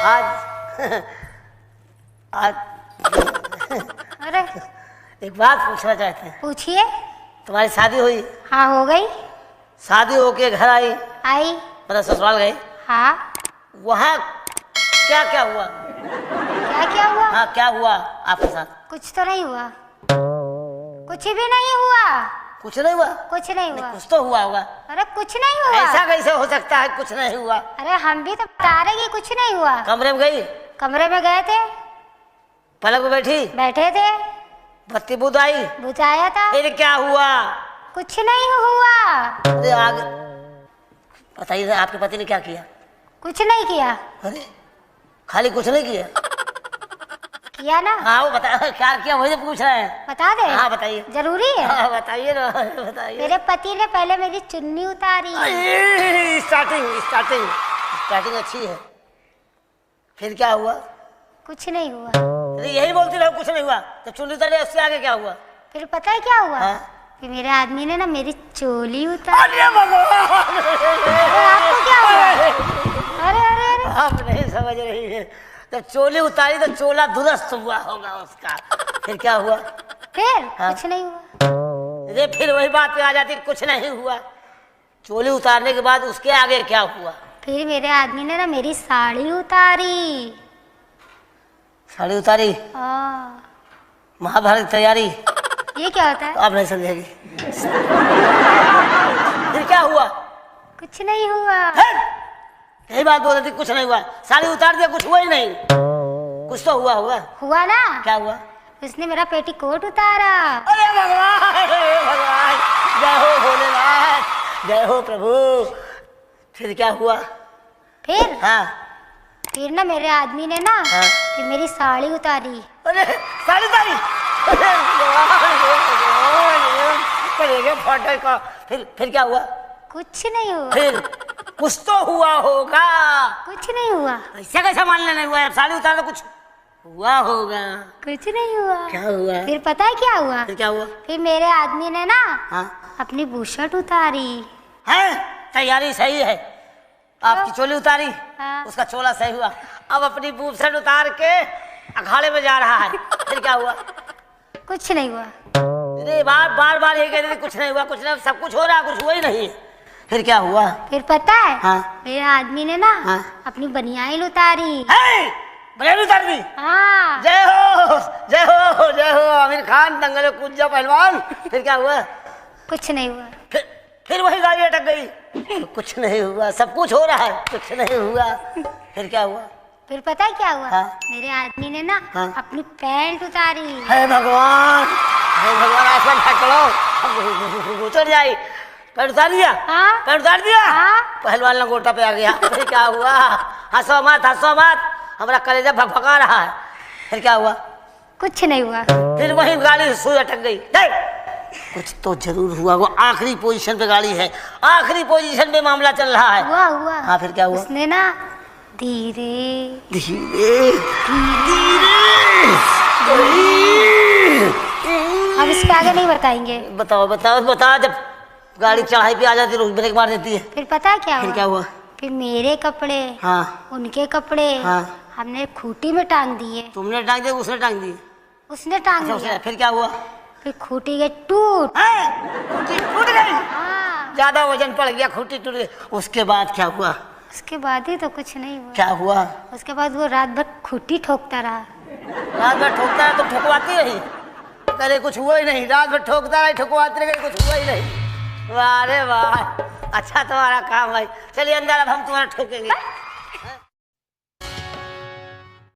आज आज अरे एक बात पूछना चाहते हैं। पूछिए। तुम्हारी शादी हुई? हाँ हो गई। शादी होके घर आई? आई। मतलब ससुराल गई? हाँ। वहाँ क्या क्या हुआ? क्या क्या हुआ? हाँ क्या हुआ आपके साथ? कुछ तो नहीं हुआ। कुछ भी नहीं हुआ। कुछ नहीं हुआ? कुछ नहीं हुआ। कुछ तो हुआ होगा। अरे कुछ नहीं हुआ। ऐसा कैसे हो सकता है कुछ नहीं हुआ? अरे हम भी तो बता रहे कि कुछ नहीं हुआ। कमरे में गई? कमरे में गए थे। पलंग पे बैठी? बैठे थे। बत्ती बुझाई? बुझाया था। फिर क्या हुआ? कुछ नहीं हुआ। अरे आगे बताइए आपके पति ने क्या किया? कुछ नहीं किया। अरे खाली कुछ नहीं किया? किया ना। हाँ वो बता क्या किया वही पूछ रहे हैं। बता दे। हाँ बताइए। जरूरी है? हाँ बताइए ना बताइए। मेरे पति ने पहले मेरी चुन्नी उतारी। स्टार्टिंग स्टार्टिंग स्टार्टिंग अच्छी है। फिर क्या हुआ? कुछ नहीं हुआ। अरे यही बोलती रहो कुछ नहीं हुआ तो चुन्नी उतारी उससे आगे क्या हुआ? फिर पता है क्या हुआ? हाँ? कि मेरे आदमी ने ना मेरी चोली उतारी। अरे भगवान! अरे आपको क्या हुआ? अरे अरे अरे आप नहीं समझ रही है। जब चोली उतारी तो चोला दुरुस्त हुआ होगा उसका। फिर क्या हुआ? फिर हाँ? कुछ नहीं हुआ। अरे फिर वही बात पे आ जाती कुछ नहीं हुआ। चोली उतारने के बाद उसके आगे क्या हुआ? फिर मेरे आदमी ने ना मेरी साड़ी उतारी। साड़ी उतारी? हाँ। महाभारत की तैयारी? ये क्या होता है? तो आप नहीं समझेगी। फिर क्या हुआ? कुछ नहीं हुआ। यही बात बोल रही थी कुछ नहीं हुआ। साड़ी उतार दिया कुछ हुआ ही नहीं। कुछ तो हुआ होगा। हुआ ना। क्या हुआ? उसने मेरा पेटीकोट उतारा। अरे भगवान भगवान जय हो भोलेनाथ जय हो प्रभु। फिर क्या हुआ? फिर हाँ फिर ना मेरे आदमी ने ना हाँ? फिर मेरी साड़ी उतारी। अरे साड़ी उतारी? अरे भगवान का। फिर क्या हुआ? कुछ नहीं हुआ। फिर कुछ तो हुआ होगा। कुछ नहीं हुआ। ऐसा कैसा मानना नहीं हुआ? साड़ी उतार तो कुछ हुआ होगा। कुछ नहीं हुआ। क्या हुआ? फिर पता है क्या हुआ? फिर क्या हुआ? फिर मेरे आदमी ने ना हाँ? अपनी बुशर्ट उतारी। है तैयारी सही है। आपकी चोली उतारी? हाँ। उसका चोला सही हुआ। अब अपनी बूबसट उतार के अखाड़े में जा रहा है। फिर क्या हुआ? कुछ नहीं हुआ। अरे बार बार ये कह रहे थे कुछ नहीं हुआ कुछ नहीं। सब कुछ हो रहा है कुछ हुआ ही नहीं। फिर क्या हुआ? फिर पता है हाँ? मेरे आदमी ने ना हाँ? अपनी बनियान उतारी। बनियान उतार दी? हाँ। जय हो जय हो जय हो आमिर खान दंगल में कूद जाओ पहलवान। फिर क्या हुआ? कुछ नहीं हुआ। फिर वही गाड़ी अटक गई। कुछ नहीं हुआ। सब कुछ हो रहा है कुछ नहीं हुआ। फिर क्या हुआ? फिर पता है क्या हुआ? हाँ? मेरे आदमी ने ना हाँ? अपनी पैंट उतारी। हे भगवान आसमान फटलो उतर जाए। पैंट उतार दिया? हाँ? पैंट उतार दिया? हाँ? पहलवान लंगोटा पे आ गया। फिर क्या हुआ? हंसो मत हमारा कलेजा भगभगा रहा है। फिर क्या हुआ? कुछ नहीं हुआ। फिर वही गाड़ी सुई अटक गई। कुछ तो जरूर हुआ। वो आखिरी पोजीशन पे गाड़ी है। आखिरी पोजीशन पे मामला चल रहा है। हुआ। हाँ फिर क्या हुआ? उसने ना धीरे धीरे हम इसके आगे नहीं बताएंगे। बताओ। जब गाड़ी चढ़ाई पे आ जाती है ब्रेक मार देती है। फिर पता है क्या फिर हुआ? क्या हुआ? फिर मेरे कपड़े हाँ? उनके कपड़े हाँ? हमने खूंटी में टांग दिए। तुमने टांग दिया उसने टांग दिए? उसने टांग अच्छा, दिया। फिर क्या हुआ? फिर खूंटी गई टूट। खूंटी टूट गई? हाँ। ज्यादा वजन पड़ गया खूंटी टूट गई। उसके बाद क्या हुआ? उसके बाद ही तो कुछ नहीं हुआ। क्या हुआ? उसके बाद वो रात भर खूंटी ठोकता रहा। रात भर ठोकता है तो ठोकवाती रही? करे कुछ हुआ ही नहीं। रात भर ठोकता रही ठोकवाती रही कुछ हुआ ही नहीं। वाह रे वाह अच्छा तुम्हारा काम भाई। चलिए अंदर अब हम तुम्हारा ठोकेंगे।